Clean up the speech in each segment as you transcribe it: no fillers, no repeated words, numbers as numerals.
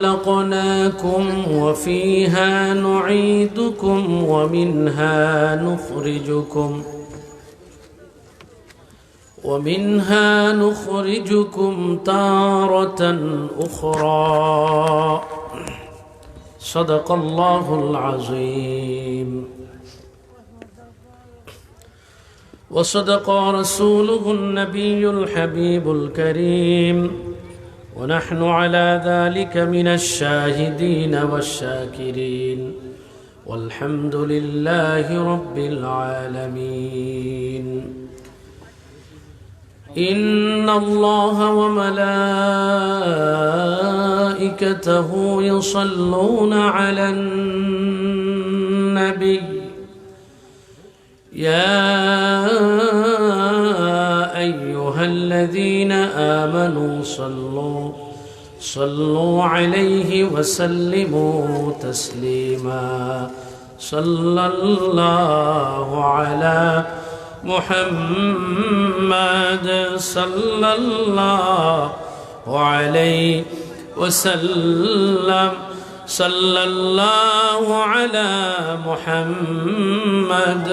خلقناكم وفيها نعيدكم ومنها نخرجكم تارة أخرى. صدق الله العظيم وصدق رسوله النبي الحبيب الكريم، ونحن على ذلك من الشاهدين والشاكرين، والحمد لله رب العالمين. إن الله وملائكته يصلون على النبي يا أيها الذين آمنوا صلوا عليه وسلموا تسليما. صلى الله على محمد صلى الله عليه وسلم. صلى الله على محمد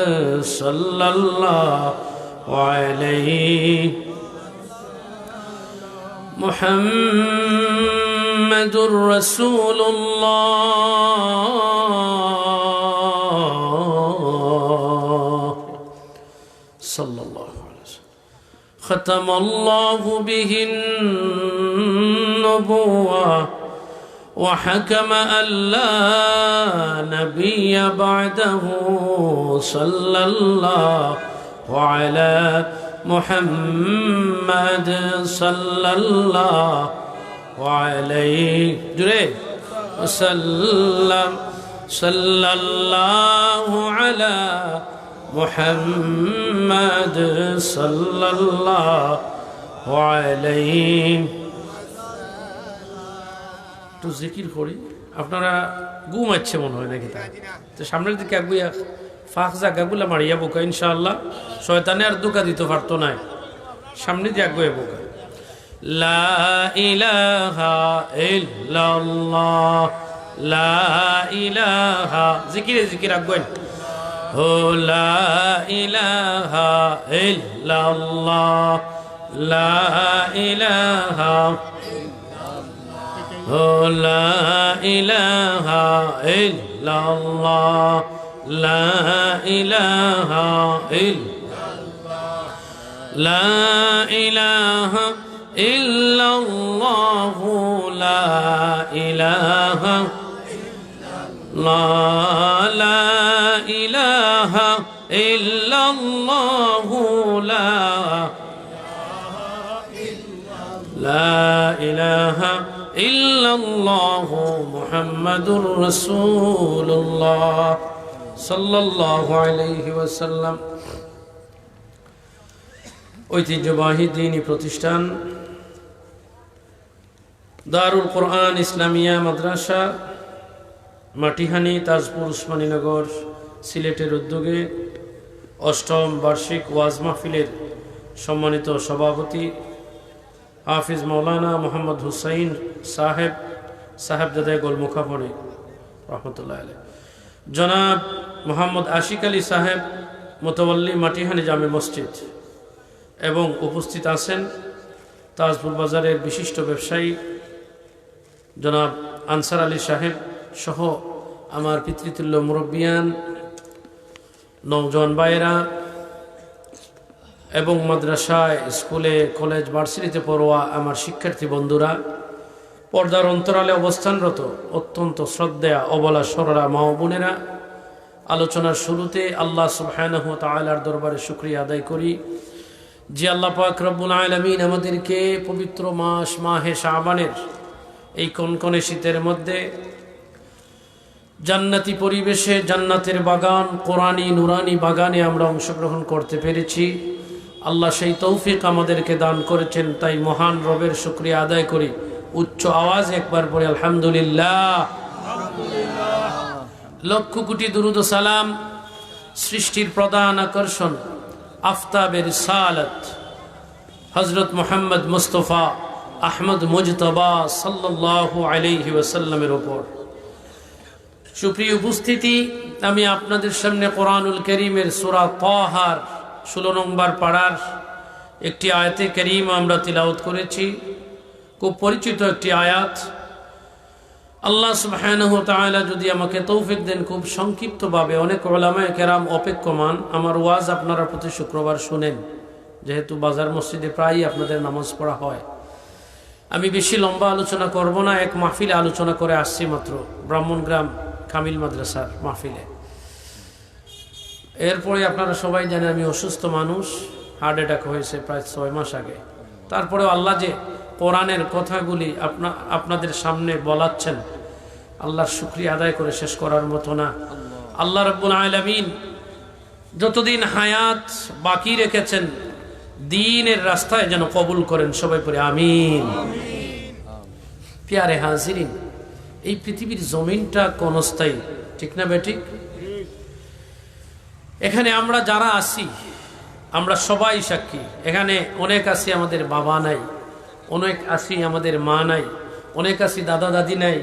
صلى الله عليه. محمد رسول الله صلى الله عليه وسلم. ختم الله به النبوة وحكم أن لا نبي بعده. صلى الله على محمد صلى الله عليه وسلم. صلى الله على محمد صلى الله عليه. তো জিকির করি, আপনারা ঘুমাচ্ছে মনে হয় নাকি? তো সামনের দিকে আগুয়া ফাঁক জায়গাগুলা মারিয়া বোকা, ইনশাআল্লাহ শয়তানে আর দুকা দিতে পারতো না। সামনে দিয়ে আগুয়া বোকা। লা ইলাহা ইল্লাল্লাহ, লা ইলাহা, জিকির আগুয়া। ও লা ইলাহা ইল্লাল্লাহ, লা ইলাহা, ও লা ইলাহা ইল্লাল্লাহ, লা ইলাহা ইল্লাল্লাহ, লা ইলাহা ইল্লাল্লাহ, লা ইলাহা ইল্লাল্লাহ, লা ইলাহা ইল্লাল্লাহ, লা ইলাহা ইল্লাল্লাহ মুহাম্মাদুর রাসূলুল্লাহ সাল্লাল্লাহু আলাইহি ওয়াসাল্লাম। ঐতিহ্যবাহী দ্বীনি প্রতিষ্ঠান দারুল কোরআন ইসলামিয়া মাদ্রাসা মাটিহানি তাজপুর উসমানীনগর সিলেটের উদ্যোগে অষ্টম বার্ষিক ওয়াজ মাহফিলের সম্মানিত সভাপতি হাফিজ মৌলানা মোহাম্মদ হুসাইন সাহেবজাদা গোলমুখাপড়ি রহমতুল্লাহ আলাইহি, জনাব মোহাম্মদ আশিক আলী সাহেব মোতাওয়াল্লি মাটিহানি জামে মসজিদ, এবং উপস্থিত আছেন তাজপুর বাজারের বিশিষ্ট ব্যবসায়ী জনাব আনসার আলী সাহেব সহ আমার পিতৃতুল্য মুরব্বিয়ান, নওজোয়ান ভাইয়েরা এবং মাদ্রাসায়, স্কুলে, কলেজ, ভার্সিটিতে পড়ুয়া আমার শিক্ষার্থী বন্ধুরা, পর্দার অন্তরালে অবস্থানরত অত্যন্ত শ্রদ্ধেয়া অবলা সরলা মা ও বোনেরা, আলোচনার শুরুতে আল্লাহ সুবহানাহু ওয়া তাআলার দরবারে শুকরিয়া আদায় করি যে আল্লাহ পাক রব্বুল আলামিন আমাদেরকে পবিত্র মাস মাহে শাবানের এই কনকনে শীতের মধ্যে জান্নাতি পরিবেশে, জান্নাতের বাগান, কোরআনী নুরানি বাগানে আমরা অংশগ্রহণ করতে পেরেছি। আল্লাহ সেই তৌফিক আমাদেরকে দান করেছেন, তাই মহান রবের শুকরিয়া আদায় করি। উচ্চ আওয়াজ একবার পড়ে আলহামদুলিল্লাহ। লক্ষ কোটি দুরুদ ও সালাম সৃষ্টির প্রধান আকর্ষণ আফতাবের সালাত হযরত মুহাম্মদ মুস্তাফা আহমদ মুজতবা সাল্লাল্লাহু আলাইহি ওয়াসাল্লামের উপর। সুপ্রিয় উপস্থিতি, আমি আপনাদের সামনে কোরআনুল কারীমের সূরা তাহার 16 নম্বর পারার একটি আয়াতে কারীমা আমরা তিলাওয়াত করেছি। খুব পরিচিত একটি আয়াত। আল্লাহ সুবহানাহু ওয়া তাআলা যদি আমাকে তৌফিক দেন, খুব সংক্ষিপ্তভাবে, অনেক উলামায়ে কেরাম অপেক্ষমান, আমার ওয়াজ আপনারা প্রতি শুক্রবার শুনেন, যেহেতু বাজার মসজিদে প্রায়ই আপনাদের নামাজ পড়া হয়। আমি বেশি লম্বা আলোচনা করব না, এক মাহফিলে আলোচনা করে আসছি মাত্র, ব্রাহ্মণগ্রাম কামিল মাদ্রাসার মাহফিলে। এরপরে আপনারা সবাই জানেন আমি অসুস্থ মানুষ, হার্ট অ্যাটাক হয়েছে প্রায় 6 মাস আগে। তারপরেও আল্লাহ যে কোরআনের কথাগুলি আপনাদের সামনে বলাচ্ছেন, আল্লাহর শুকরিয়া আদায় করে শেষ করার মতো না। আল্লাহ রাব্বুল আলামিন যতদিন হায়াত বাকি রেখেছেন, দ্বীনের রাস্তায় যেন কবুল করেন, সবাই পড়ে আমিন। প্যারে হাজিরিন, এই পৃথিবীর জমিনটা ক্ষণস্থায়ী, ঠিক না বেঠিক? এখানে আমরা যারা আছি, আমরা সবাই সাক্ষী। এখানে অনেক আছি আমাদের বাবা নাই, অনেক আছি আমাদের মা নাই, অনেক আছি দাদা দাদি নাই,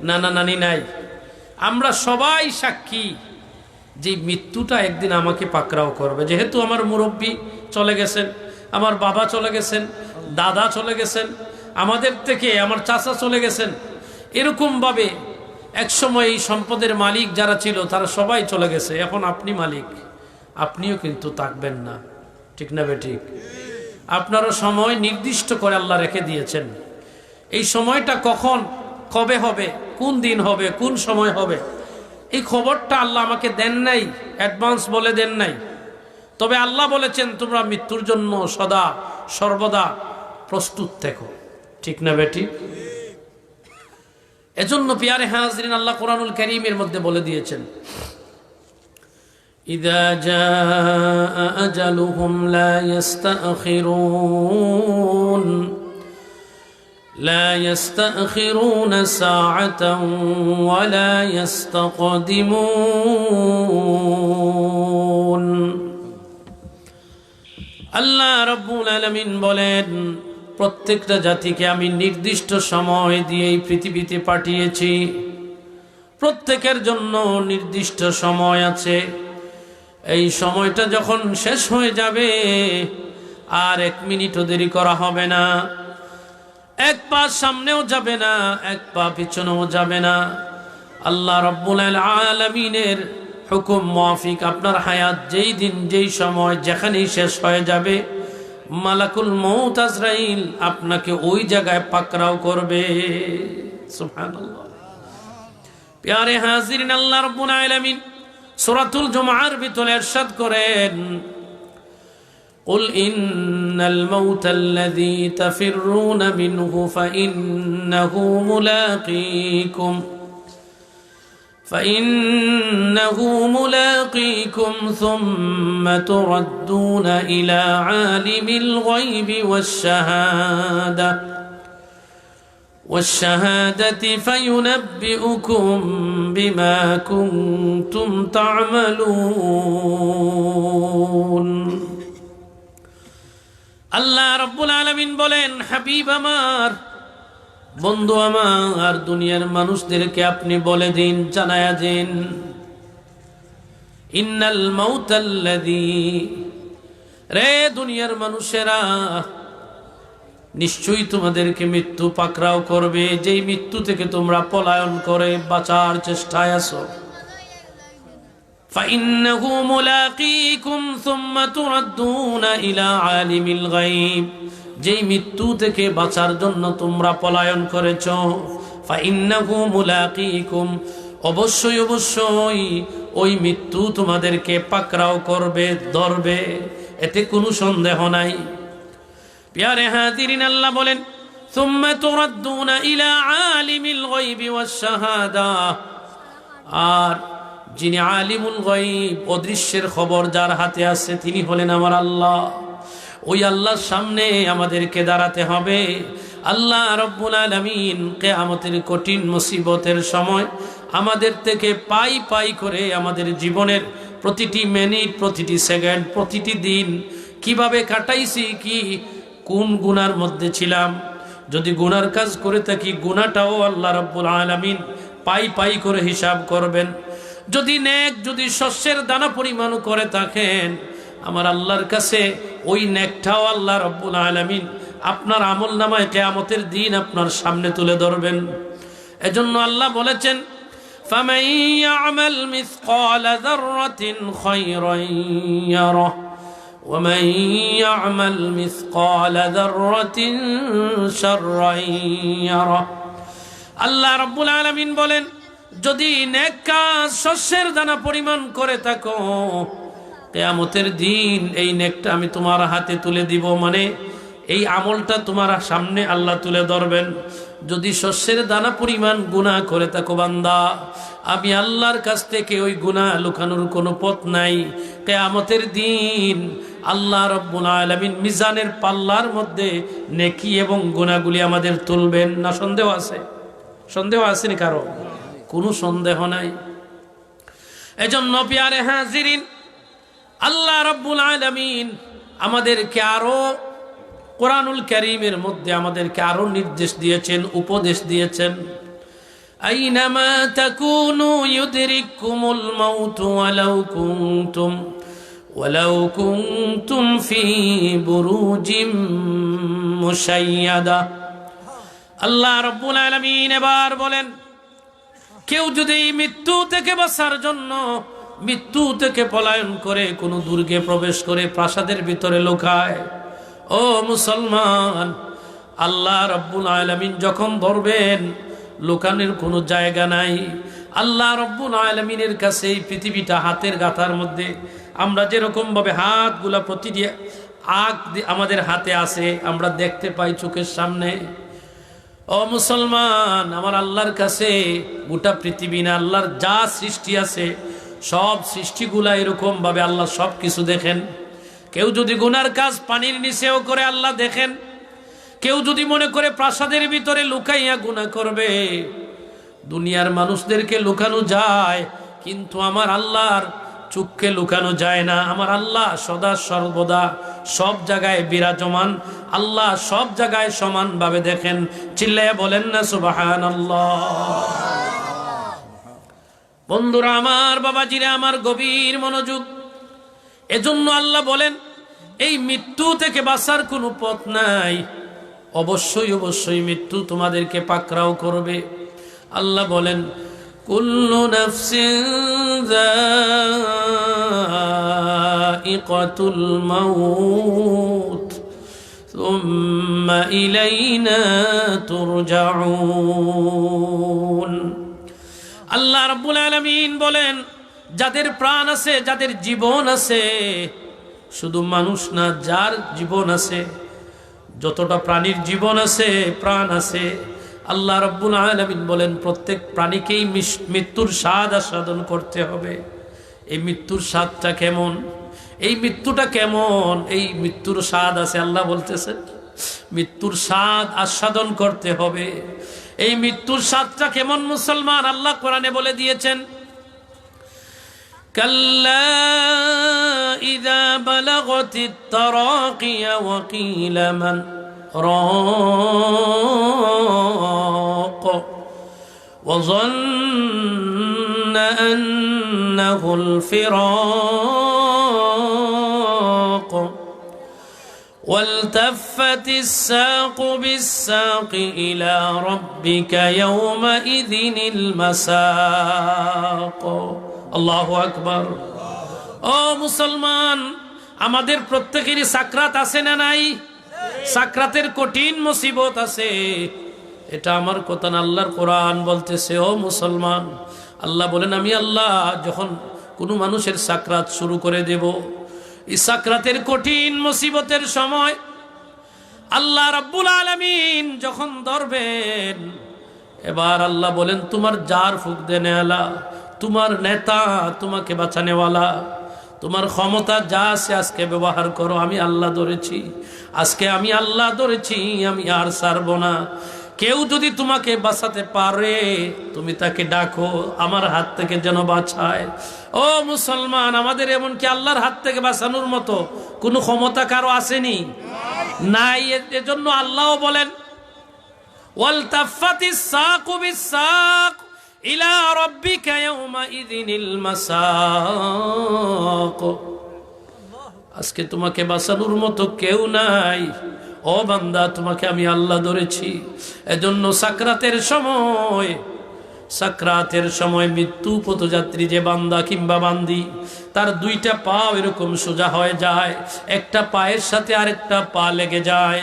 নানা নানি নাই। আমরা সবাই সাক্ষী যে মৃত্যুটা একদিন আমাকে পাকড়াও করবে। যেহেতু আমার মুরব্বী চলে গেছেন, আমার বাবা চলে গেছেন, দাদা চলে গেছেন, আমাদের থেকে আমার চাচা চলে গেছেন, এরকমভাবে একসময় এই সম্পদের মালিক যারা ছিল তারা সবাই চলে গেছে। এখন আপনি মালিক, আপনিও কিন্তু থাকবেন না, ঠিক না বেঠিক? আপনারও সময় নির্দিষ্ট করে আল্লাহ রেখে দিয়েছেন। এই সময়টা কখন, কবে হবে, কোন দিন হবে, কোন সময় হবে, এই খবরটা আল্লাহ আমাকে দেন নাই, অ্যাডভান্স বলে দেন নাই। তবে আল্লাহ বলেছেন তোমরা মৃত্যুর জন্য সদা সর্বদা প্রস্তুত থেকো, ঠিক না বেটি? এজন্য পিয়ারে হাজরিন, আল্লাহ কোরআনুল কারীমের মধ্যে বলে দিয়েছেন, ইযা জাআ আজালুহুম লা ইস্তাখিরুন لا يستأخرون ساعة ولا يستقدمون। আল্লাহ রাব্বুল আলামিন বলেন, প্রত্যেকটা জাতিকে আমি নির্দিষ্ট সময় দিয়ে এই পৃথিবীতে পাঠিয়েছি। প্রত্যেকের জন্য নির্দিষ্ট সময় আছে। এই সময়টা যখন শেষ হয়ে যাবে, আর 1 মিনিটও দেরি করা হবে না, 1 পা সামনেও যাবে না, 1 পা পিছনেও যাবে না। আল্লাহ রাব্বুল আলামিনের হুকুম মাফিক আপনার হায়াত যেই দিন, যেই সময়, যেখানেই শেষ হয়ে যাবে, মালাকুল মউত আজরাইল আপনাকে ওই জায়গায় পাকড়াও করবে। সুবহানাল্লাহ। প্যারে হাজিরিন, আল্লাহ রাব্বুল আলামিন সূরাতুল জুমআর ভিতরে ইরশাদ করেন, قل إن الموت الذي تفرون منه فإنه ملاقيكم ثم تردون إلى عالم الغيب والشهادة فينبئكم بما كنتم تعملون। আল্লাহ রাব্বুল আলামিন বলেন, হাবিব আমার, বন্ধু আমার, দুনিয়ার মানুষদেরকে আপনি বলে দিন, জানায়া দিন, ইন্নাল মাউতাল্লাযী, রে দুনিয়ার মানুষেরা, নিশ্চয়ই তোমাদেরকে মৃত্যু পাকড়াও করবে, যেই মৃত্যু থেকে তোমরা পলায়ন করে বাঁচার চেষ্টায় আছো। فإنه ملاقيكم ثم تردون إلى عالم الغيب, যেই মৃত্যু থেকে বাঁচার জন্য তোমরা পলায়ন করেছো, فإنه ملاقيكم, অবশ্যই অবশ্যই ওই মৃত্যু তোমাদেরকে পাকড়াও করবে, ধরবে, এতে কোনো সন্দেহ নাই। প্যারে হাজিরিন, আল্লাহ বলেন, ثم تردون إلى عالم الغيب والشهادة, আর যিনি আলিমুল গায়ব, অদৃশ্যের খবর যার হাতে আছে, তিনি হলেন আমার আল্লাহ। ওই আল্লাহর সামনে আমাদেরকে দাঁড়াতে হবে। আল্লাহ রাব্বুল আলামিন কিয়ামতের কঠিন মুসিবতের সময় আমাদের থেকে পাই পাই করে আমাদের জীবনের প্রতিটি মিনিট, প্রতিটি সেকেন্ড, প্রতিটি দিন কিভাবে কাটাইছি, কি কোন গুনার মধ্যে ছিলাম, যদি গুনার কাজ করে থাকি গুনাহটাও আল্লাহ রাব্বুল আলামিন পাই পাই করে হিসাব করবেন। যদি নেক, যদি শস্যের দানা পরিমাণ করে থাকেন, আমার আল্লাহর কাছে ওই নেকটাও আল্লাহ রাব্বুল আলামিন আপনার আমল নামায় কিয়ামতের দিন আপনার সামনে তুলে ধরবেন। এজন্য আল্লাহ বলেছেন, ফামান ইয়ামাল মিসকালা যাররাতিন খায়রান ইয়ারাহ ওয়া মান ইয়ামাল মিসকালা যাররাতিন শাররান ইয়ারাহ। আল্লাহ রাব্বুল আলামিন বলেন, যদি নেক কাজ শস্যের দানা পরিমাণ করে থাকো, কিয়ামতের দিন এই নেকটা আমি তোমার হাতে তুলে দিব, মানে এই আমলটা তোমার সামনে আল্লাহ তুলে ধরবেন। যদি শস্যের দানা পরিমাণ গুনাহ করে থাকো বান্দা, আমি আল্লাহর কাছ থেকে ওই গুনাহ লুকানোর কোনো পথ নাই। কিয়ামতের দিন আল্লাহ রাব্বুল আলামিন মিজানের পাল্লার মধ্যে নেকি এবং গুনাহগুলি আমাদের তুলবেন। না সন্দেহ আছে? সন্দেহ আসেনি কারো? কোনো সন্দেহ নাই। এজন্য প্রিয় হাজিরিন, আল্লাহ রাব্বুল আলামিন আমাদেরকে আরো কোরআনুল কারীমের মধ্যে আমাদেরকে আরো নির্দেশ দিয়েছেন, উপদেশ দিয়েছেন। আইনামা তাকুনু ইউদরিকুমুল মাউত ওয়ালাউ কুনতুম ফি বুরুজিম মুশাইয়াদা। আল্লাহ রাব্বুল আলামিন এবার বলেন, কেউ যদি মৃত্যু থেকে বাঁচার জন্য মৃত্যু থেকে পলায়ন করে কোনো দুর্গে প্রবেশ করে প্রাসাদের ভিতরে লুকায়, ও মুসলমান, আল্লাহ রাব্বুল আলামিন যখন ধরবেন লুকানোর কোনো জায়গা নাই। আল্লাহ রাব্বুল আলামিনের কাছে এই পৃথিবীটা হাতের গাঁথার মধ্যে। আমরা যেরকম ভাবে হাতগুলা প্রতিটি আগ আমাদের হাতে আছে, আমরা দেখতে পাই চোখের সামনে। ও মুসলমান, আমার আল্লাহর কাছে গোটা পৃথিবী না, আল্লাহর যা সৃষ্টি আছে সব সৃষ্টিগুলা এরকম ভাবে আল্লাহ সব কিছু দেখেন। কেউ যদি গুনার কাজ পানির নিচেও করে আল্লাহ দেখেন। কেউ যদি মনে করে প্রাসাদের ভিতরে লুকাইয়া গুনাহ করবে, দুনিয়ার মানুষদেরকে লুকানো যায়, কিন্তু আমার আল্লাহর চোখকে লুকানো যায় না। আমার আল্লাহ সদা সর্বদা সব জায়গায় বিরাজমান। আল্লাহ সব জায়গায় সমানভাবে দেখেন। চিল্লাইয়া বলেন না সুবহানাল্লাহ। বন্ধুরা আমার, বাবাজিরা আমার, গভীর মনোযোগ। এজন্য আল্লাহ বলেন, এই মৃত্যু থেকে বাঁচার কোনো পথ নাই। অবশ্যই অবশ্যই মৃত্যু তোমাদেরকে পাকড়াও করবে। আল্লাহ বলেন, কুল্লু নাফসিন যায়িকাতুল মাউত সুম্মা ইলাইনা তুরজাউন। আল্লাহ রাব্বুল আলামিন বলেন, যাদের প্রাণ আছে, যাদের জীবন আছে, শুধু মানুষ না, যার জীবন আছে, যতটা প্রাণীর জীবন আছে, প্রাণ আছে, আল্লাহ রাব্বুল আলামিন বলেন প্রত্যেক প্রাণীকেই মৃত্যুর স্বাদ আস্বাদন করতে হবে। এই মৃত্যুর স্বাদটা কেমন, এই মৃত্যুটা কেমন, এই মৃত্যুর স্বাদ আছে। আল্লাহ বলতেছেন মৃত্যুর স্বাদ আস্বাদন করতে হবে। এই মৃত্যুর স্বাদটা কেমন মুসলমান, আল্লাহ কোরআনে বলে দিয়েছেন, কাল্লা ইযা বালাগাতিত তারাকিয়া ওয়া কিলা মান রাক ওয়া যান্না আন্নাহুল ফিরাক والتفت الساق بالساق إلى ربك يومئذ المساق আল্লাহু আকবার। ও মুসলমান, আমাদের প্রত্যেকেরই সাকরাত আছে না নাই? সাকরাতের কঠিন মুসিবত আছে। এটা আমার কথা না, আল্লাহর কোরআন বলতেছে। ও মুসলমান, আল্লাহ বলেন, আমি আল্লাহ যখন কোনো মানুষের সাকরাত শুরু করে দেব, এই সাকরাতের কঠিন মুসিবতের সময় আল্লাহ রাব্বুল আলামিন যখন ধরবেন, এবার আল্লাহ বলেন, তোমার জার ফুক দেনে আলা, তোমার নেতা, তোমাকে বাঁচানেওয়ালা, তোমার ক্ষমতা যা আছে আজকে ব্যবহার করো। আমি আল্লাহ ধরেছি, আজকে আমি আল্লাহ ধরেছি, আমি আর ছাড়বো না। কেউ যদি তোমাকে বাঁচাতে পারে, তুমি তাকে ডাকো, আমার হাত থেকে যেন বাঁচায়। ও মুসলমান, আমাদের এমনকি আল্লাহর হাত থেকে বাঁচানোর মতো কোনো ক্ষমতা কারো আসেনি, নাই। এজন্য আল্লাহ বলেন, ওয়ালতাফাতিস সাকু বিস-সাক ইলা রাব্বিকা ইয়াওমাইযিনিল মাসাক। আজকে তোমাকে বাঁচানোর মতো কেউ নাই। ও বান্দা, তোমাকে আমি আল্লাহ ধরেছি। এজন্য সাকরাতের সময় মৃত্যু পথযাত্রী যে বান্দা কিংবা বান্দি, তার দুইটা পা এরকম সোজা হয়ে যায়, একটা পায়ের সাথে আরেকটা পা লেগে যায়।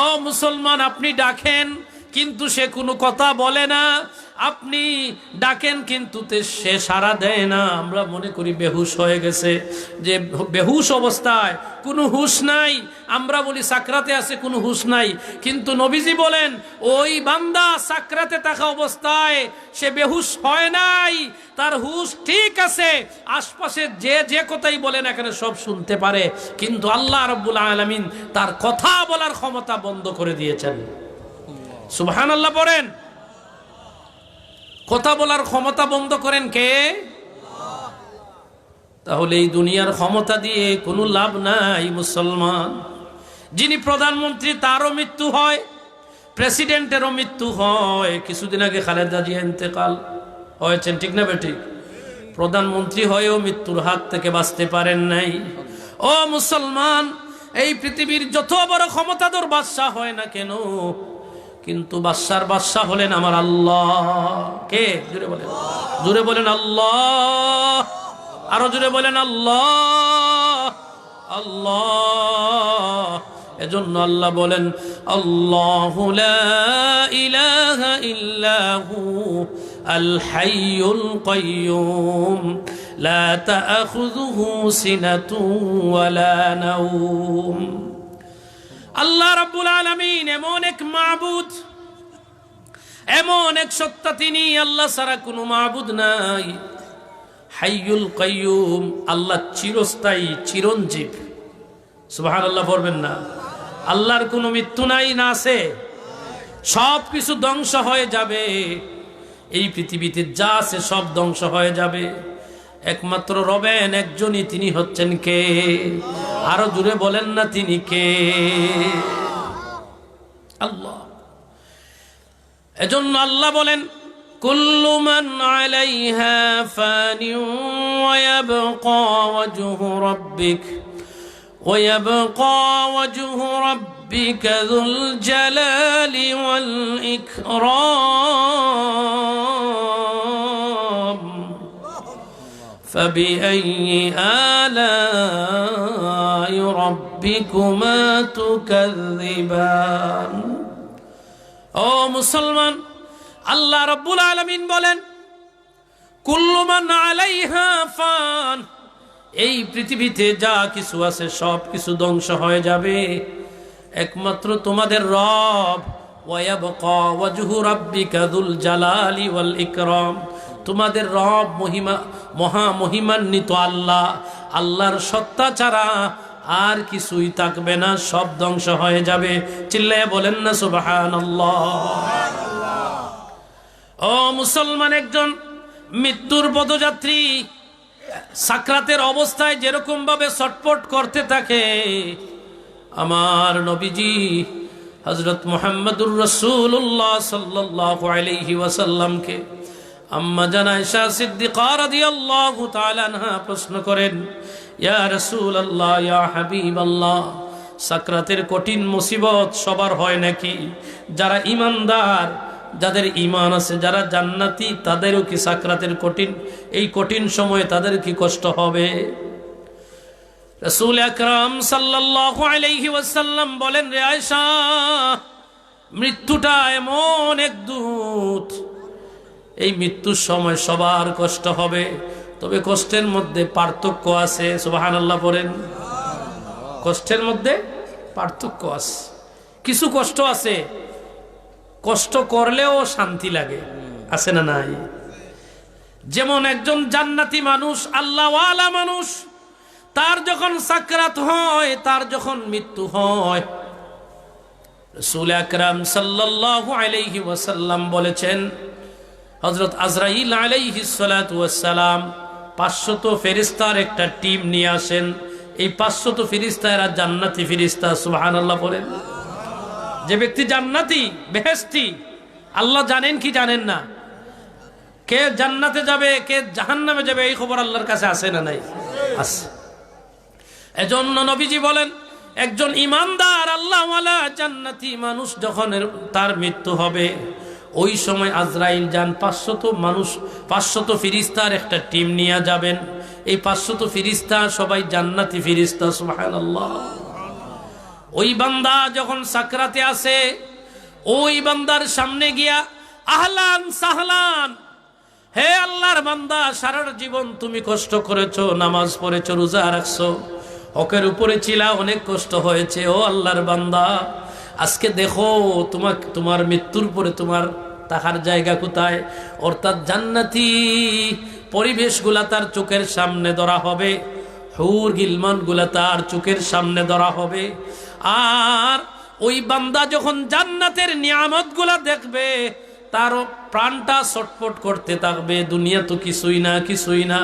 ও মুসলমান, আপনি ডাকেন কিন্তু সে কোনো কথা বলে না, আপনি ডাকেন কিন্তু সে সাড়া দেয় না। আমরা মনে করি বেহুশ হয়ে গেছে, যে বেহুশ অবস্থায় কোনো হুশ নাই। আমরা বলি সাকরাতে আছে, কোনো হুশ নাই। কিন্তু নবীজি বলেন ওই বান্দা সাকরাতে থাকা অবস্থায় সে বেহুশ হয় নাই, তার হুশ ঠিক আছে। আশপাশে যে কথাই বলেন এখানে সব শুনতে পারে, কিন্তু আল্লাহ রাব্বুল আলামিন তার কথা বলার ক্ষমতা বন্ধ করে দিয়েছেন। সুবহানাল্লাহ পড়েন। কথা বলার ক্ষমতা বন্ধ করেন কে? তাহলে এই দুনিয়ার ক্ষমতা দিয়ে কোনো লাভ নাই মুসলমান। যিনি প্রধানমন্ত্রী তারও মৃত্যু হয়, প্রেসিডেন্টেরও মৃত্যু হয়। কিছুদিন আগে খালেদা জিয়া ইন্তেকাল হয়েছেন, ঠিক না বেঠিক? প্রধানমন্ত্রী হয়েও মৃত্যুর হাত থেকে বাঁচতে পারেন নাই। ও মুসলমান, এই পৃথিবীর যত বড় ক্ষমতাধর বাদশা হয় না কেন, কিন্তু বাদশাহ হলেন আমার আল্লাহ। কে? জোরে বলেন, জোরে বলেন আল্লাহ। আরো জোরে বলেন আল্লাহ, আল্লাহ। এজন্য আল্লাহ বলেন আল্লাহু লা ইলাহা ইল্লাহু আল হাইয়ুল কাইয়্যুম লা তাআখুযুহু সিনাতুন ওয়ালা নাওম। আল্লাহ রাব্বুল আলামিন এমন এক মাবুদ, এমন এক সত্তা, তিনি আল্লাহ ছাড়া কোনো মাবুদ নাই। হাইয়ুল কাইয়্যুম, আল্লাহ চিরস্থায়ী, চিরঞ্জীব। সুবহানাল্লাহ পড়বেন না? আল্লাহর কোনো মৃত্যু নাই, না আছে? সব কিছু ধ্বংস হয়ে যাবে। এই পৃথিবীতে যা আছে সব ধ্বংস হয়ে যাবে। একমাত্র রবেন একজনই, তিনি হচ্ছেন কে? আরো জুড়ে বলেন না, তিনি কে? আল্লাহ। এজন্য আল্লাহ বলেন কুল্লু মান আলাইহা ফানিউ ওয়া ইয়াবকা ওয়াজহু রাব্বিক ওয়া ইয়াবকা ওয়াজহু রাব্বিকা যুল জালালি ওয়াল ইকরাম فبأي آلاء ربكما تكذبان। ও মুসলমান, আল্লাহ রাব্বুল আলামিন বলেন কুল্লু মান আলাইহা ফান, এই পৃথিবীতে যা কিছু আছে সব কিছু ধ্বংস হয়ে যাবে, একমাত্র তোমাদের রব ওয়া ইয়াবকা ওয়াজহু রাব্বিকা যুল জালালি ওয়াল ইকরাম, তোমাদের রব মহামহিমান্বিত আল্লাহ, আল্লাহর সত্তা ছাড়া আর কিছুই থাকবে না, সব ধ্বংস হয়ে যাবে। চিল্লায়ে বলেন না সুবহানাল্লাহ। ও মুসলমান, একজন মৃত্যুর পদযাত্রী সাকরাতের অবস্থায় যেরকম ভাবে ছটফট করতে থাকে, আমার নবীজি হযরত মুহাম্মদুর রাসূলুল্লাহ সাল্লাল্লাহু আলাইহি ওয়াসাল্লামকে আম্মা জান আয়েশা সিদ্দিকা রাদিয়াল্লাহু তাআলা আনহা প্রশ্ন করেন, ইয়া রাসূলুল্লাহ, ইয়া হাবিবাল্লাহ, সাকরাতের কঠিন মুসিবত সবার হয় নাকি? যারা ঈমানদার, যাদের ঈমান আছে, যারা জান্নাতি, তাদেরও কি সাকরাতের এই কঠিন সময়ে তাদের কি কষ্ট হবে? রাসূল আকরাম সাল্লাল্লাহু আলাইহি ওয়াসাল্লাম বলেন, রে আয়েশা, মৃত্যুটা এমন এক দূত, এই মৃত্যুর সময় সবার কষ্ট হবে, তবে কষ্টের মধ্যে পার্থক্য আছে। সুবহানাল্লাহ পড়েন। কষ্টের মধ্যে পার্থক্য আছে। কিছু কষ্ট আছে কষ্ট করলেও শান্তি লাগে, আছে না নাই? যেমন একজন জান্নাতি মানুষ, আল্লাহওয়ালা মানুষ, তার যখন সাকরাত হয়, তার যখন মৃত্যু হয়, রাসূল আকরাম সাল্লাল্লাহু আলাইহি ওয়াসাল্লাম বলেছেন, হযরত আজরাইল আলাইহিস সালাতু ওয়াস সালাম 500 ফেরেশতার একটা টিম নিয়ে আসেন। এই 500 ফেরেশতা এরা জান্নাতি ফেরেশতা। সুবহানাল্লাহ বলেন। যে ব্যক্তি জান্নাতি, বেহেশতি, আল্লাহ জানেন কি জানেন না? কে জান্নাতে যাবে কে জাহান্নামে যাবে এই খবর আল্লাহর কাছে আছে না নাই? আছে। এজন্য নবীজি বলেন, একজন ইমানদার আল্লাহওয়ালা জান্নাতি মানুষ যখন তার মৃত্যু হবে, ওই সময় আজরাইল যান 500 মানুষ, 500 ফেরেশতার একটা টিম নিয়ে যাবেন। এই 500 ফেরেশতা সবাই জান্নাতি ফেরেশতা, সুবহানাল্লাহ। ওই বান্দা যখন সাকরাতে আসে, ওই বান্দার সামনে গিয়া আহলান সাহলান, হে আল্লাহর বান্দা, সারা জীবন তুমি কষ্ট করেছো, নামাজ পড়েছো, রোজা রাখছো, হকের উপরে ছিলা, অনেক কষ্ট হয়েছে। ও আল্লাহর বান্দা, আজকে দেখো তোমার মৃত্যুর পরে তোমার তাহার জায়গা কোথায়? অর্থাৎ জান্নাতি পরিবেশগুলা তার চোখের সামনে ধরা হবে, হুর গিলমান গুলা তার চোখের সামনে ধরা হবে। আর ওই বান্দা যখন জান্নাতের নিয়ামত গুলা দেখবে, তার প্রাণটা ছটফট করতে থাকবে, দুনিয়া তো কিছুই না, কিছুই না।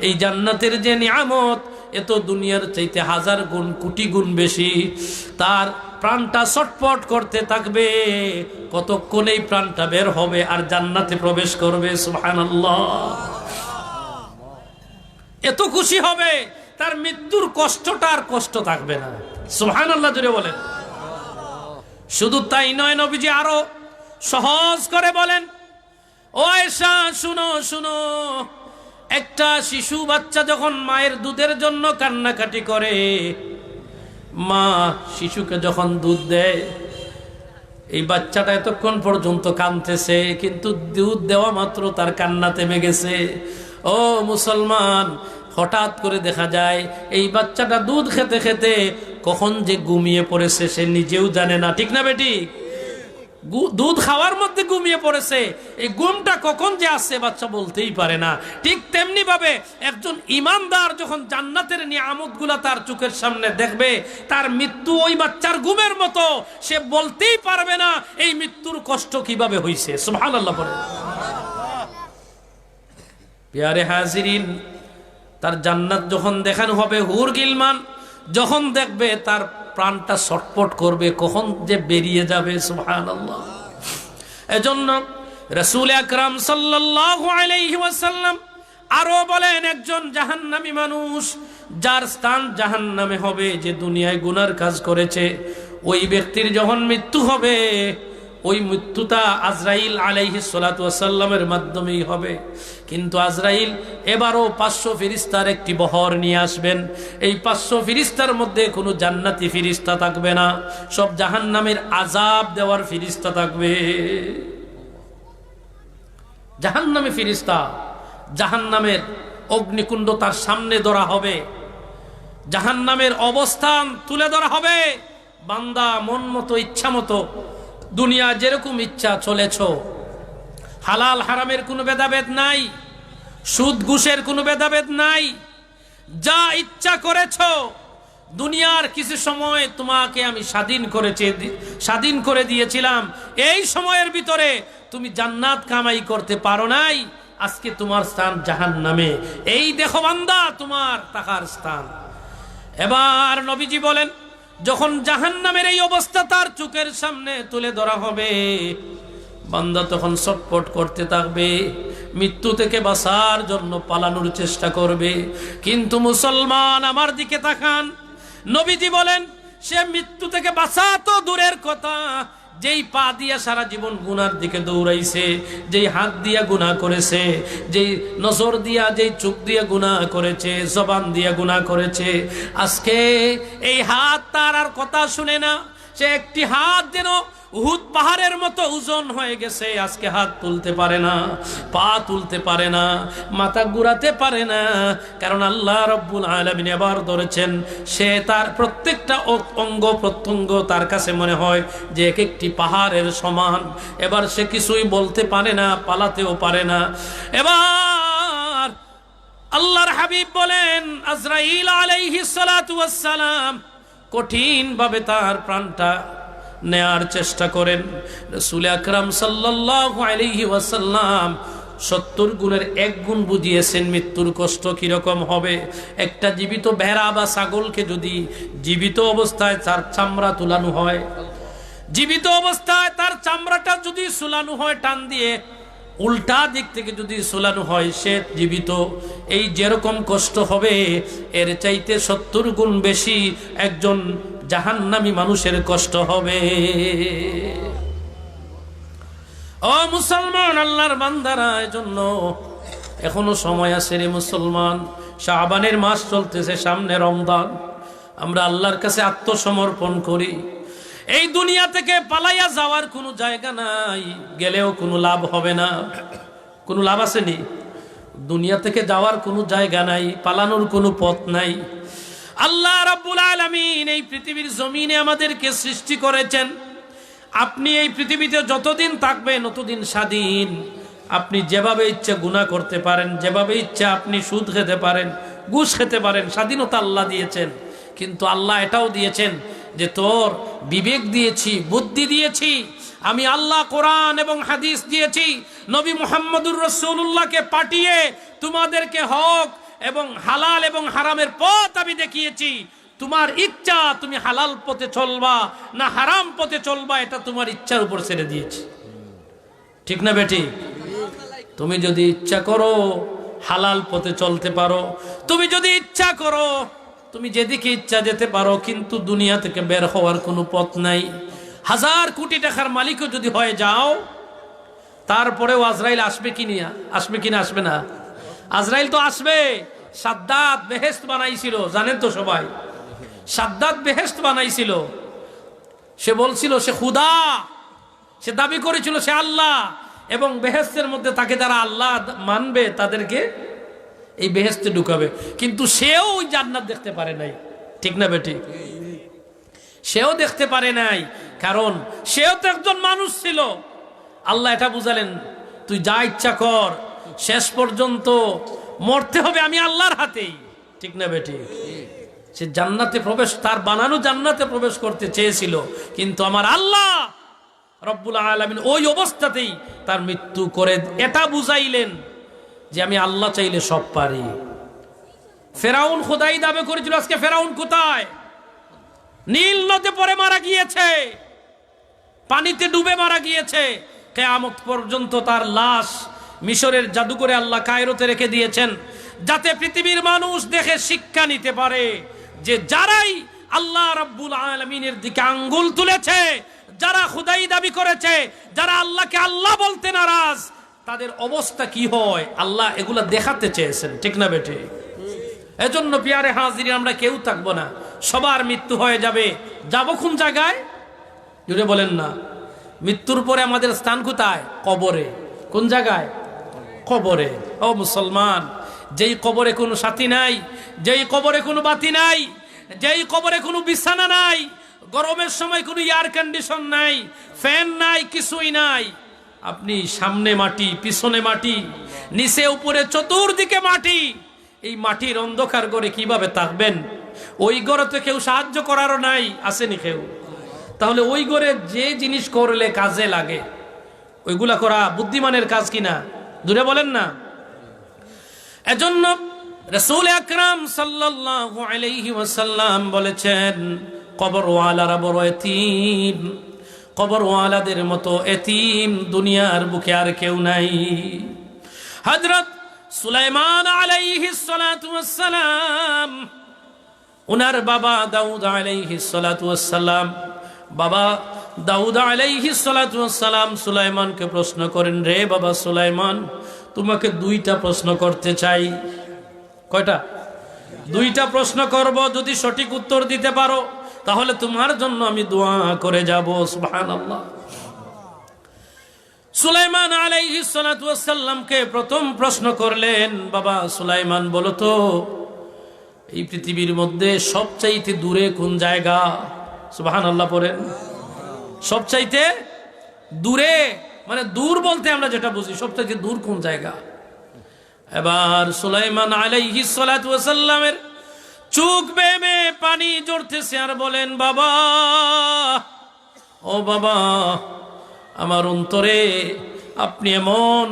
এই জান্নাতের যে নিয়ামত, এ তো দুনিয়ার চাইতে 1000 গুণ কোটি গুণ বেশি। তার প্রাণটা ছটফট করতে থাকবে, কতক্ষণ এই প্রাণটা বের হবে আর জান্নাতে প্রবেশ করবে, সুবহানাল্লাহ। এত খুশি হবে, তার মৃত্যুর কষ্টটা আর কষ্ট থাকবে না, সুবহানাল্লাহ জোরে বলেন। শুধু তাই নয়, নবীজি আরো সহজ করে বলেন, ও আয়েশা শুনো শুনো, একটা শিশু বাচ্চা যখন মায়ের দুধের জন্য কান্নাকাটি করে, মা শিশুকে যখন দুধ দেয়, এই বাচ্চাটা এতক্ষণ পর্যন্ত কাঁদতেছে, কিন্তু দুধ দেওয়া মাত্র তার কান্না থেমে গেছে। ও মুসলমান, হঠাৎ করে দেখা যায় এই বাচ্চাটা দুধ খেতে খেতে কখন যে ঘুমিয়ে পড়েছে সে নিজেও জানে না, ঠিক না বেটি? দুধ খাওয়ার মধ্যে ঘুমিয়ে পড়েছে, এই ঘুমটা কখন যে আসছে বাচ্চা বলতেই পারে না। ঠিক তেমনি ভাবে একজন ইমানদার যখন জান্নাতের নিয়ামত গুলা তার চোখের সামনে দেখবে, তার মৃত্যু ওই বাচ্চার ঘুমের মতো, সে বলতেই পারবে না এই মৃত্যুর কষ্ট কিভাবে হইছে, সুবহানাল্লাহ বলেন। প্যারে হাজিরিন, তার জান্নাত যখন দেখানো হবে, হুর গিলমান যখন দেখবে, তার প্রাণটা ছটফট করবে, কখন যে বেরিয়ে যাবে, সুবহানাল্লাহ। এজন্য রাসূল আকরাম সাল্লাল্লাহু আলাইহি ওয়াসাল্লাম আরো বলেন, একজন জাহান্নামী মানুষ যার স্থান জাহান্নামে হবে, যে দুনিয়ায় গুনার কাজ করেছে, ওই ব্যক্তির যখন মৃত্যু হবে, ওই মৃত্যুটা আজরাইল আলাইহিস সালাতু ওয়াস সালামের মাধ্যমেই হবে। কিন্তু আজরাইল এবারও 500 ফেরেশতার একটি বহর নিয়ে আসবেন। এই 500 ফেরেশতার মধ্যে কোনো জান্নাতি ফেরেশতা থাকবে না, সব জাহান্নামের আযাব দেওয়ার ফেরেশতা থাকবে। জাহান্নামী ফেরেশতা, জাহান্নামের অগ্নিকুণ্ড তার সামনে ধরা হবে, জাহান্নামের অবস্থান তুলে ধরা হবে। বান্দা মন মতো ইচ্ছা মতো দুনিয়া যেরকম ইচ্ছা চলেছ, হালাল হারামের কোনো ভেদাভেদ নাই, সুদ ঘুষের কোনো ভেদাভেদ নাই, যা ইচ্ছা করেছ। দুনিয়ার কিছু সময় তোমাকে আমি স্বাধীন করে দিয়েছিলাম, এই সময়ের ভিতরে তুমি জান্নাত কামাই করতে পারো নাই, আজকে তোমার স্থান জাহান্নামে। এই দেখো বান্দা, তোমার থাকার স্থান। এবার নবীজি বলেন, যখন জাহান্নামের এই অবস্থা তার চোখের সামনে তুলে ধরা হবে, বান্দা তখন ছটফট করতে থাকবে, মৃত্যু থেকে বাঁচার জন্য পালানোর চেষ্টা করবে। কিন্তু মুসলমান আমার দিকে তাকান, নবীজি বলেন, সে মৃত্যু থেকে বাঁচা তো দূরের কথা, যেই পা দিয়া সারা জীবন গুনার দিকে দৌড়াইছে, যেই হাত দিয়া গুনাহ করেছে, যেই নজর দিয়া, যেই চোখ দিয়া গুনাহ করেছে, জবান দিয়া গুনাহ করেছে, আজকে এই হাত তার আর কথা শুনে না। সে একটি হাত যেন উহুদ পাহাড়ের মতো ওজন হয়ে গেছে, আজকে হাত তুলতে পারে না, পা তুলতে পারে না, মাথা ঘুরাতে পারে না, কারণ আল্লাহ রাব্বুল আলামিন এবার ধরেছেন। সে তার প্রত্যেকটা অঙ্গ প্রত্যঙ্গ তার কাছে মনে হয় যে এক একটি পাহাড়ের সমান। এবার সে কিছুই বলতে পারে না, পালাতেও পারে না। এবার আল্লাহর হাবিব বলেন, আজরাইল আলাইহিস সালাতু ওয়াস সালাম কঠিন ভাবে তার প্রাণটা নেয়ার চেষ্টা করেন। রাসূল আকরাম সাল্লাল্লাহু আলাইহি ওয়াসাল্লাম 70 গুণের 1 গুণ বুঝিয়েছেন মৃত্যুর কষ্ট কিরকম হবে। একটা জীবিত ভেড়া বা ছাগলকে যদি জীবিত অবস্থায় তার চামড়া তুলানো হয়, জীবিত অবস্থায় তার চামড়াটা যদি সুলানো হয় টান দিয়ে, উল্টা দিক থেকে যদি সুলানো হয়, সে জীবিত, এই যেরকম কষ্ট হবে এর চাইতে 70 গুণ বেশি একজন জাহান্নামী মানুষের কষ্ট হবে। ও মুসলমান, আল্লাহর বান্দারা, এজন্য এখনো সময় আছে রে মুসলমান। শাবানের মাস চলতেছে, সামনে রমজান। আমরা আল্লাহর কাছে আত্মসমর্পণ করি। এই দুনিয়া থেকে পালাইয়া যাওয়ার কোনো জায়গা নাই, গেলেও কোনো লাভ হবে না। কোনো লাভ আসেনি, দুনিয়া থেকে যাওয়ার কোনো জায়গা নাই, পালানোর কোনো পথ নাই। আল্লাহ রাব্বুল আলামিন এই পৃথিবীর জমিনে আমাদেরকে সৃষ্টি করেছেন। আপনি এই পৃথিবীতে যতদিন থাকবেন ততদিন স্বাধীন। আপনি যেভাবে ইচ্ছা গুনাহ করতে পারেন, যেভাবে ইচ্ছা আপনি সুদ খেতে পারেন, ঘুষ খেতে পারেন, স্বাধীনতা আল্লাহ দিয়েছেন। কিন্তু আল্লাহ এটাও দিয়েছেন যে তোর বিবেক দিয়েছি, বুদ্ধি দিয়েছি আমি আল্লাহ, কোরআন এবং হাদিস দিয়েছি, নবী মুহাম্মদুর রাসূলুল্লাহকে পাঠিয়ে তোমাদেরকে হক এবং হালাল এবং হারামের পথ আমি দেখিয়েছি। তোমার ইচ্ছা তুমি হালাল পথে চলবা না হারাম পথে চলবা, এটা তোমার ইচ্ছার উপর ছেড়ে দিয়েছি। ঠিক না বেটি? তুমি যদি ইচ্ছা করো হালাল পথে চলতে পারো, তুমি যদি ইচ্ছা করো তুমি যেদিকে ইচ্ছা যেতে পারো, কিন্তু দুনিয়া থেকে বের হওয়ার কোনো পথ নাই। 1000 কোটি টাকার মালিকও যদি হয়ে যাও, তারপরেও আজরাইল আসবে কিনা, আসবে না? আজরাইল তো আসবে। সাদ্দাত বেহেশত বানাইছিল, জানেন তো সবাই। সাদ্দাত বেহেশত বানাইছিল। সে বলছিল সে খুদা, সে দাবি করেছিল সে আল্লাহ, এবং বেহেশতের মধ্যে তাকে যারা আল্লাহ মানবে তাদেরকে এই বেহেশতে ঢুকাবে। কিন্তু সেও ওই জান্নাত দেখতে পারে নাই। ঠিক না বেটি? সেও দেখতে পারে নাই, কারণ সেও তো একজন মানুষ ছিল। আল্লাহ এটা বুঝালেন, তুই যা ইচ্ছা কর, শেষ পর্যন্ত মরতে হবে আমি আল্লাহর হাতেই। ঠিক না বেটি? সে জান্নাতে প্রবেশ, তার বানানো জান্নাতে প্রবেশ করতে চেয়েছিল, কিন্তু আমার আল্লাহ রব্বুল আলামিন ওই অবস্থাতেই তার মৃত্যু করে এটা বুঝাইলেন যে আমি আল্লাহ চাইলে সব পারি। ফেরাউন খোদাই দাবি করেছিল, আজকে ফেরাউন কোথায়? নীল নদে পড়ে মারা গিয়েছে, পানিতে ডুবে মারা গিয়েছে। কিয়ামত পর্যন্ত তার লাশ মিশরের জাদুঘরে আল্লাহ কায়রোতে রেখে দিয়েছেন, যাতে পৃথিবীর মানুষ দেখে শিক্ষা নিতে পারে যে যারাই আল্লাহ রাব্বুল আলামিনের দিকে আঙ্গুল তুলেছে, যারা খুদাই দাবি করেছে, যারা আল্লাহকে আল্লাহ বলতে নারাজ, তাদের অবস্থা কি হয় আল্লাহ এগুলা দেখাতে চেয়েছেন। ঠিক না বেটে? এজন্য পিয়ারে হাজিরিন, আমরা কেউ থাকবো না, সবার মৃত্যু হয়ে যাবে। যাব কোন জায়গায়? জুড়ে বলেন না। মৃত্যুর পরে আমাদের স্থান কোথায়? কবরে। কোন জায়গায়? কবরে। ও মুসলমান, যেই কবরে কোনো সাথী নাই, যেই কবরে কোনো বাতি নাই, যেই কবরে কোনো বিছানা নাই, গরমের সময় কোনো এয়ার কন্ডিশন নাই, ফ্যান নাই, কিছুই নাই, আপনি সামনে মাটি, পিছনে মাটি, নিচে উপরে চতুর্দিকে মাটি, এই মাটির অন্ধকার ঘরে কিভাবে থাকবেন? ওই ঘরে তো কেউ সাহায্য করারও নাই, আসেনি কেউ। তাহলে ওই ঘরে যে জিনিস করলে কাজে লাগে ওইগুলা করা বুদ্ধিমানের কাজ কিনা? দূরে বলেন না। এজন্য রাসূল আকরাম সাল্লাল্লাহু আলাইহি ওয়াসাল্লাম বলেছেন, কবরওয়ালারা বড় এতিম, কবরওয়ালাদের মতো এতিম দুনিয়ার বুকে আর কেউ নাই। হযরত সুলাইমান আলাইহিস সালাতু ওয়াস সালাম, ওনার বাবা দাউদ আলাইহিস সালাতু ওয়াস সালাম, বাবা দাউদ আলাইহিস সালাতু ওয়াস সালাম সুলাইমানকে প্রশ্ন করেন, রে বাবা সুলাইমান, তোমাকে 2টা প্রশ্ন করতে চাই। কয়টা? 2টা প্রশ্ন করব, যদি সঠিক উত্তর দিতে পারো তাহলে তোমার জন্য আমি দোয়া করে যাব। সুবহানাল্লাহ। সুলাইমান আলাইহিস সালাতু ওয়াস সালামকে প্রথম প্রশ্ন করলেন, বাবা সুলাইমান বলো তো, এই পৃথিবীর মধ্যে সবচাইতে দূরে কোন জায়গা? সুবহানাল্লাহ পড়েন। সবচাইতে দূরে, মানে দূর বলতে আমরা যেটা বুঝি, সবচাইতে দূর কোন জায়গা? এবার সুলাইমান আলাইহিস সালাতু ওয়াস সালামের চোখ বেয়ে বেয়ে পানি ঝরতেছে, আর বলেন, বাবা, ও বাবা, আমার অন্তরে আপনি এমন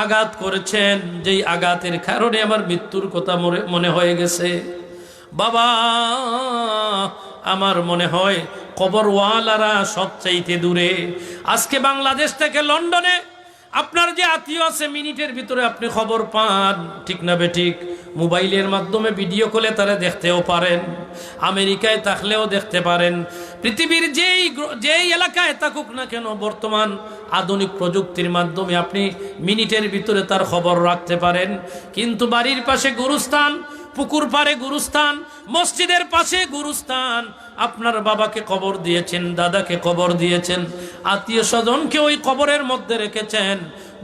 আঘাত করেছেন যেই আঘাতের কারণে আমার মৃত্যুর কথা মনে হয়ে গেছে। বাবা, আমার মনে হয় কবরওয়ালারা সবচাইতে দূরে। আজকে বাংলাদেশ থেকে লন্ডনে আপনার যে আত্মীয় আছে, মিনিটের ভিতরে আপনি খবর পান, ঠিক না বেঠিক? মোবাইলের মাধ্যমে ভিডিও কলে তারা দেখতেও পারেন, আমেরিকায় থাকলেও দেখতে পারেন। পৃথিবীর যেই এলাকায় থাকুক না কেন, বর্তমান আধুনিক প্রযুক্তির মাধ্যমে আপনি মিনিটের ভিতরে তার খবর রাখতে পারেন। কিন্তু বাড়ির পাশে গুরুস্থান, পুকুর পাড়ে গুরুস্থান, মসজিদের পাশে গুরুস্থান, আপনার বাবাকে কবর দিয়েছেন, দাদাকে কবর দিয়েছেন, আত্মীয় স্বজনকে ওই কবরের মধ্যে রেখেছেন।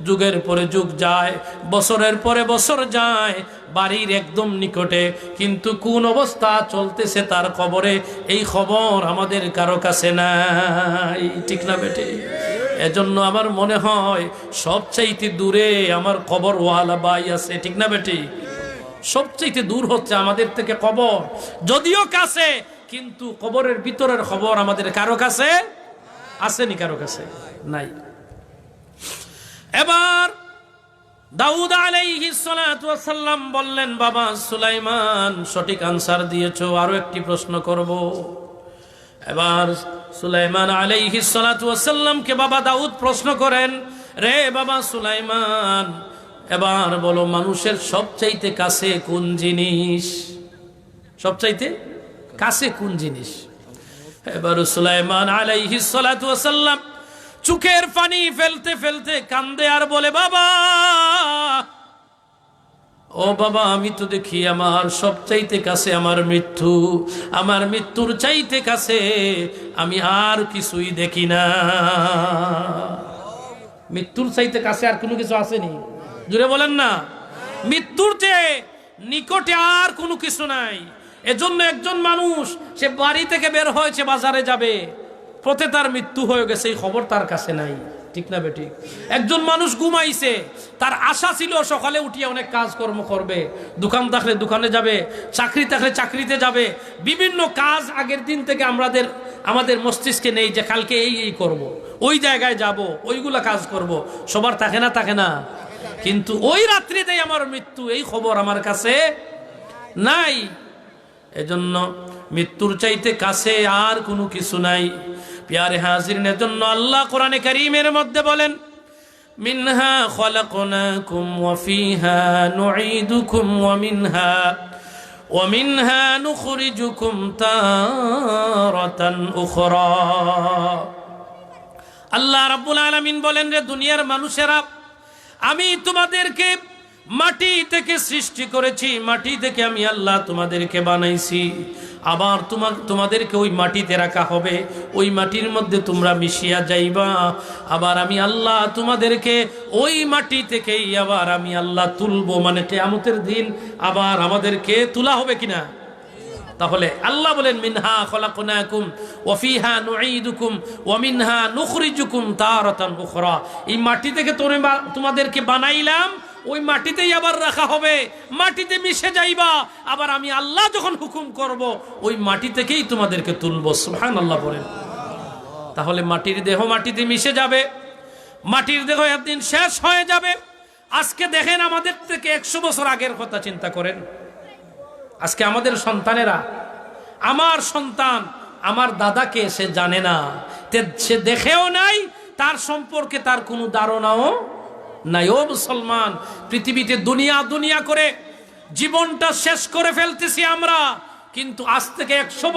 যুগের পরে যুগ যায়, বছরের পরে বছর যায়, বাড়ির একদম নিকটে, কিন্তু কোন অবস্থা চলতেছে তার কবরে এই খবর আমাদের কারো কাছে নাই, ঠিক না বেটে? এজন্য আমার মনে হয় সবচাইতে দূরে আমার কবরওয়ালা ভাই আছে, ঠিক না বেটি? সবচাইতে দূর হচ্ছে আমাদের থেকে কবর, যদিও কাছে, কিন্তু কবরের ভিতরের খবর আমাদের কারো কাছে আসেনি, কারো কাছে নাই। এবার দাউদ আলাইহিস সালাতু ওয়াস সালাম বললেন, বাবা সুলাইমান সঠিক আনসার দিয়েছো, আরো একটি প্রশ্ন করব। এবার সুলাইমান আলাইহিস সালাতু ওয়াস সালামকে বাবা দাউদ প্রশ্ন করেন, রে বাবা সুলাইমান, এবার বলো মানুষের সবচাইতে কাছে কোন জিনিস? সবচাইতে কাছে কোন জিনিস? এবার সুলাইমান আলাইহিস সালাতু ওয়াস সালাম চোখের পানি ফেলতে ফেলতে কান্দে আর বলে, বাবা, ও বাবা, আমি তো দেখি আমার সবচাইতে কাছে আমার মৃত্যু, আমার মৃত্যুর চাইতে কাছে আমি আর কিছুই দেখি না। মৃত্যুর চাইতে কাছে আর কোনো কিছু আসেনি? জুড়ে বলেন না, মৃত্যুর চেয়ে নিকটে আর কোনো কিছু নাই। এজন্য একজন মানুষ সে বাড়ি থেকে বের হয়েছে, বাজারে যাবে, পথে তার মৃত্যু হয়ে গেছে, এই খবর তার কাছে নাই, ঠিক না বেটি? একজন মানুষ ঘুমাইছে, তার আশা ছিল সকালে উঠিয়ে অনেক কাজকর্ম করবে, দোকান থাকলে দোকানে যাবে, চাকরি থাকলে চাকরিতে যাবে, বিভিন্ন কাজ আগের দিন থেকে আমাদের মস্তিষ্কে নেই যে কালকে এই করব, ওই জায়গায় যাব, ওইগুলা কাজ করব, সবার থাকে না, থাকে না? কিন্তু ওই রাত্রিতেই আমার মৃত্যু, এই খবর আমার কাছে নাই। এজন্য মৃত্যুর চাইতে কাছে আর কোনো কিছু নাই। প্যারে হাজিরিন, এজন্য আল্লাহ কোরআনে কারীমের মধ্যে বলেন, মিনহা খলাকনাকুম ওয়া ফিহা নুঈদুকুম ওয়া মিনহা নুখরিজুকুম তারাতান উখরা। আল্লাহ রাব্বুল আলামিন বলেন, রে দুনিয়ার মানুষেরা, আমি তোমাদেরকে মাটি থেকে সৃষ্টি করেছি, মাটি থেকে আমি আল্লাহ তোমাদেরকে বানাইছি, আবার তোমাদেরকে ওই মাটিতে রাখা হবে, ওই মাটির মধ্যে তোমরা মিশিয়া যাইবা, আবার আমি আল্লাহ তোমাদেরকে ওই মাটি থেকেই আবার আমি আল্লাহ তুলবো, মানে কিয়ামতের দিন আবার আমাদেরকে তোলা হবে কিনা? তাহলে আল্লাহ বলেন, মিনহা খলাকনাকুম ওয়া ফিহা নুঈদুকুম ওয়া মিনহা নুখরিজুকুম তারাতান উখরা। এই মাটি থেকে তোমাদেরকে বানাইলাম, ওই মাটিতেই আবার রাখা হবে, মাটিতে মিশে যাইবা, আবার আমি আল্লাহ যখন হুকুম করব ওই মাটি থেকেই তোমাদেরকে তুলবো। সুবহানাল্লাহ বলেন। তাহলে মাটির দেহ মাটিতে মিশে যাবে, মাটির দেহ একদিন শেষ হয়ে যাবে। আজকে দেখেন, আমাদের থেকে 100 বছর আগের কথা চিন্তা করেন। আজকে আমাদের সন্তানেরা, আমার সন্তান আমার দাদাকে সে জানে না, সে দেখেও নাই, তার সম্পর্কে তার কোনো ধারণাও নাই। ও মুসলমান, পৃথিবীতে দুনিয়া দুনিয়া করে জীবনটা শেষ করে ফেলতেছি আমরা, কিন্তু আজ থেকে 100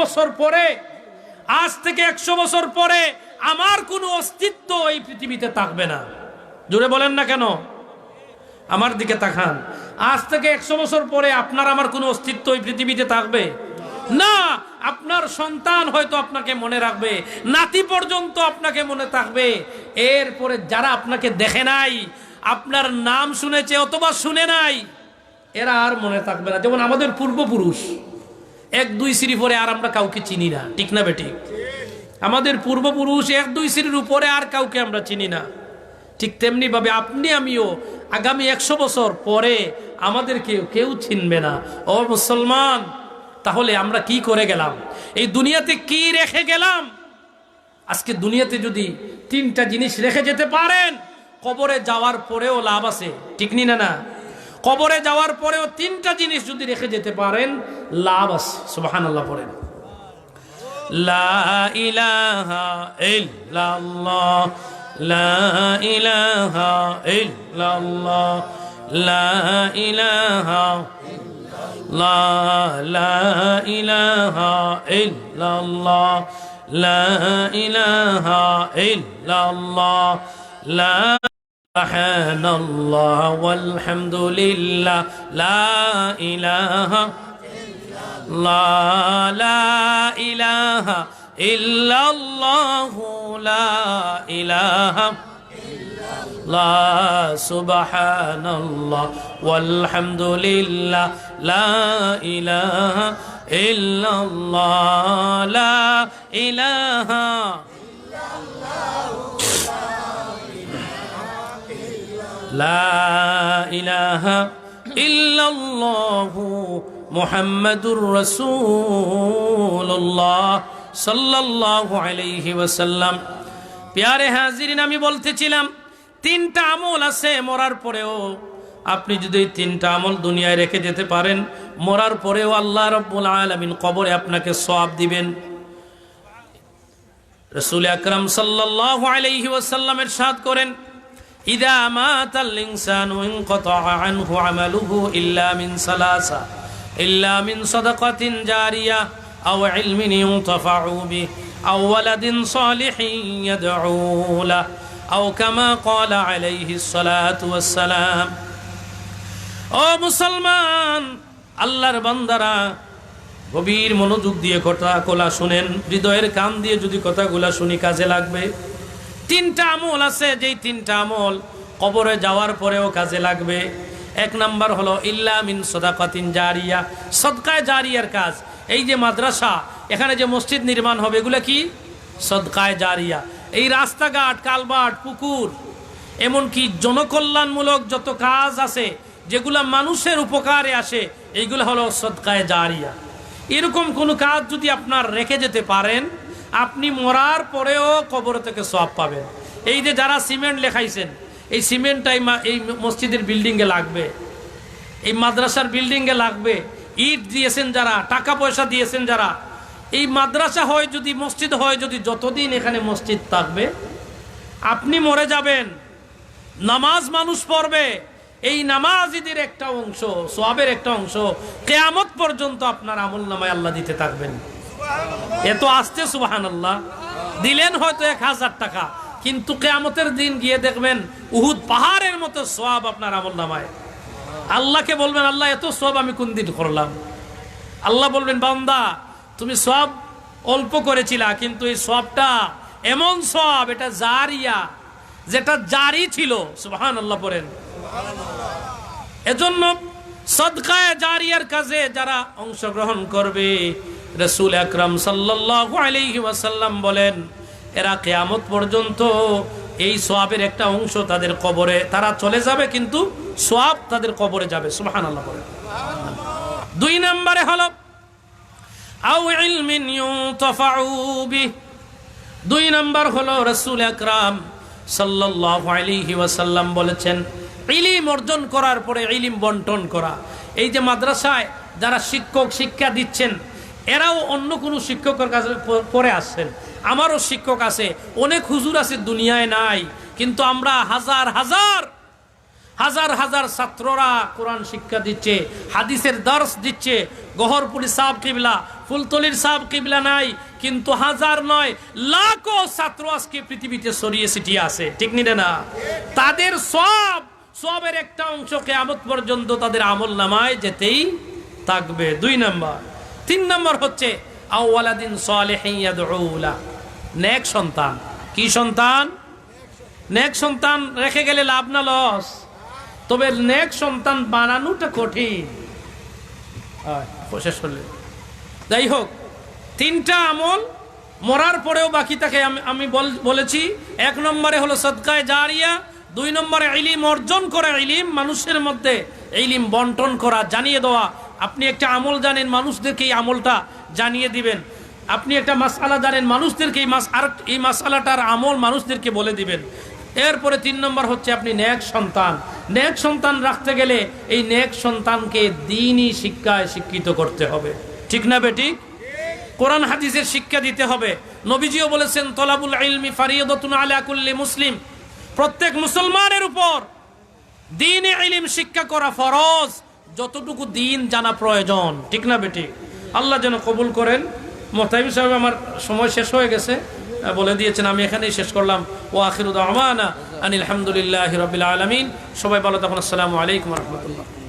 বছর পরে আমার কোনো অস্তিত্ব এই পৃথিবীতে থাকবে না। জোরে বলেন না কেন? আমার দিকে তাকান। আজ থেকে 100 বছর পরে আপনার আমার কোনো অস্তিত্ব এই পৃথিবীতে থাকবে না। আপনার সন্তান হয়তো আপনাকে মনে রাখবে, নাতি পর্যন্ত আপনাকে মনে থাকবে, এরপরে যারা আপনাকে দেখে নাই, আপনার নাম শুনেছে অথবা শুনে নাই, এরা আর মনে থাকবে না। যেমন আমাদের পূর্বপুরুষ 1-2 সিঁড়ি পরে আর আমরা কাউকে চিনি না, ঠিক না বেটি? আমাদের পূর্বপুরুষ 1-2 সিঁড়ির উপরে আর কাউকে আমরা চিনি না। ঠিক তেমনি ভাবে আপনি আমিও আগামী 100 বছর পরে আমাদেরকে কেউ চিনবে না। ও মুসলমান, তাহলে আমরা কি করে গেলাম? এই দুনিয়াতে কি রেখে গেলাম? আজকে দুনিয়াতে যদি 3টা জিনিস রেখে যেতে পারেন, কবরে যাওয়ার পরেও লাভ আছে, ঠিক নি না? কবরে যাওয়ার পরেও 3টা জিনিস যদি রেখে যেতে পারেন, লাভ আছে। সুবহানাল্লাহ পড়েন। লা ইলাহা ইল্লাল্লাহ লা ইলাহা ইল্লাল্লাহ লা ইলাহা লা ইলাহা ইল্লাল্লাহ লা ইলাহা ইল্লাল্লাহ লা সুবহানাল্লাহ ওয়ালহামদুলিল্লাহ লা ইলাহা লা ইলাহা ইল্লাল্লাহ লা ইলাহা লা সুবহানাল্লাহ ওয়ালহামদুলিল্লাহ লা ইলাহা ইল্লাল্লাহ লা ইলাহা লা ইলাহা ইল্লাল্লাহ মুহাম্মাদুর রাসূলুল্লাহ সাল্লাল্লাহু আলাইহি ওয়াসাল্লাম। প্যারে হাজিরিন, আমি বলতেছিলাম তিনটা আমল আছে মরার পরেও আপনি যদি এই তিনটা আমল দুনিয়ায় রেখে যেতে পারেন, মরার পরেও আল্লাহ রাব্বুল আলামিন কবরে আপনাকে সওয়াব দিবেন। রাসূল আকরাম সাল্লাল্লাহু আলাইহি ওয়াসাল্লাম ইরশাদ করেন, ইযা মাতাল ইনসানু ইনকাতাআ আনহু আমালুহু ইল্লা মিন সালাসা ইল্লা মিন সাদাকাতিন জারিয়া আও ইলমিন ইউনতাফাউ বিহি আও ওয়ালাদিন সালিহিন ইয়াদউ লাহু আও কামা ক্বালা আলাইহিস সালাতু ওয়াস সালাম। ও মুসলমান, আল্লাহর বান্দারা, গভীর মনোযোগ দিয়ে কথাগুলা শুনেন, হৃদয়ের কান দিয়ে যদি কথাগুলা শুনি কাজে লাগবে। তিনটা আমল আছে, যেই তিনটা আমল কবরে যাওয়ার পরেও কাজে লাগবে। এক নাম্বার হলো ইল্লা মিন সাদাকাতিন জারিয়া, সদকায়ে জারিয়ার কাজ। এই যে মাদ্রাসা, এখানে যে মসজিদ নির্মাণ হবে, এগুলো কি সদকায়ে জারিয়া। এই রাস্তাঘাট, কালভার্ট, পুকুর, এমনকি জনকল্যাণমূলক যত কাজ আছে যেগুলা মানুষের উপকারে আসে, এইগুলো হলো সদকায়ে জারিয়া। এরকম কোনো কাজ যদি আপনার রেখে যেতে পারেন, আপনি মরার পরেও কবর থেকে সওয়াব পাবেন। এই যে যারা সিমেন্ট লেখাইছেন, এই সিমেন্টটাই এই মসজিদের বিল্ডিংয়ে লাগবে, এই মাদ্রাসার বিল্ডিংয়ে লাগবে। ইট দিয়েছেন যারা, টাকা পয়সা দিয়েছেন যারা, এই মাদ্রাসা হয় যদি, মসজিদ হয় যদি, যতদিন এখানে মসজিদ থাকবে, আপনি মরে যাবেন, নামাজ মানুষ পড়বে, এই নামাজীদের একটা অংশ, সওয়াবের একটা অংশ কিয়ামত পর্যন্ত আপনার আমলনামায় আল্লাহ দিতে থাকবেন। এত আস্তে সুবহানাল্লাহ দিলেন হয়তো 1000 টাকা, কিন্তু কিয়ামতের দিন গিয়ে দেখবেন উহুদ পাহাড়ের মতো সওয়াব আপনার আমলনামায়। আল্লাহকে বলবেন, আল্লাহ এত সওয়াব আমি কোন দিন করলাম? আল্লাহ বলবেন, বান্দা তুমি সওয়াব অল্প করেছিলা, কিন্তু এই সওয়াবটা এমন সওয়াব, এটা জারিয়া, যেটা জারি ছিল। সুবহানাল্লাহ পড়েন। এজন্য সদকায়ে জারিয়ার কাজে যারা অংশগ্রহণ করবে, রাসূল আকরাম সাল্লাল্লাহু আলাইহি ওয়াসাল্লাম বলেন, এরা কিয়ামত পর্যন্ত এই সওয়াবের একটা অংশ তাদের কবরে, তারা চলে যাবে কিন্তু সওয়াব তাদের কবরে যাবে। সুবহানাল্লাহ বলেন। 2 নম্বরে হলো আও ইলমিন ইউনতাফাউ বিহি। 2 নম্বর হলো রাসূল আকরাম সাল্লাল্লাহু আলাইহি ওয়াসাল্লাম বলেছেন, ইলম অর্জন করার পরে ইলম বন্টন করা। এই যে মাদ্রাসায় যারা শিক্ষক শিক্ষা দিচ্ছেন, এরাও অন্য কোনো শিক্ষকের কাছে পড়ে আসছেন। আমারও শিক্ষক আছে, অনেক হুজুর আছে দুনিয়ায় নাই, কিন্তু আমরা হাজার হাজার হাজার হাজার ছাত্ররা কোরআন শিক্ষা দিচ্ছে, হাদিসের দর্শ দিচ্ছে। গহরপুরি সাহেব কিবলা, ফুলতলির সাহেব কিবলা নাই, কিন্তু হাজার নয় লাখো ছাত্র আজকে পৃথিবীতে ছড়িয়ে ছিটিয়ে আছে, ঠিক নিলে না? তাদের সবের একটা অংশ কিয়ামত পর্যন্ত তাদের আমল নামায় যেতেই থাকবে। 2 নম্বর। 3 নম্বর হচ্ছে আওয়ালাদিন সালিহিন ইয়াদউ লা, নেক সন্তান। কি সন্তান? নেক সন্তান রেখে গেলে লাভ না লস? তবে নেক সন্তান বানানোটা কঠিন। শেষ করলে যাই হোক, 3টা আমল মরার পরেও বাকি থাকে। আমি বলেছি, 1 নম্বরে হলো সদকায়ে জারিয়া, 2 নম্বরে ইলম অর্জন করা, ইলম মানুষের মধ্যে ইলম বন্টন করা, জানিয়ে দেওয়া। আপনি একটা আমল জানেন, মানুষদেরকে এই আমলটা জানিয়ে দিবেন। আপনি একটা মাসআলা জানেন, মানুষদেরকে এই মাসআলাটার আমল মানুষদেরকে বলে দিবেন। এরপরে 3 নম্বর হচ্ছে আপনি নেক সন্তান। নেক সন্তান রাখতে গেলে এই নেক সন্তানকে দ্বীনি শিক্ষায় শিক্ষিত করতে হবে, ঠিক না বেটি? কোরআন হাদিসের শিক্ষা দিতে হবে। নবীজিও বলেছেন তলাবুল ইলমি ফারিয়াদাতুন আলা কুল্লি মুসলিম, প্রত্যেক মুসলমানের উপর দ্বীনে ইলম শিক্ষা করা ফরজ, যতটুকু দ্বীন জানা প্রয়োজন। ঠিক না বেটি? আল্লাহ যেন কবুল করেন। মোহতামিম সাহেব, আমার সময় শেষ হয়ে গেছে, বলে দিয়েছেন, আমি এখানেই শেষ করলাম। ওয়া আখিরু দাওয়ানা আনিল হামদুলিল্লাহি রাব্বিল আলামিন। সবাই ভালো থাকুন। আসসালামু আলাইকুম ওয়া রাহমাতুল্লাহ।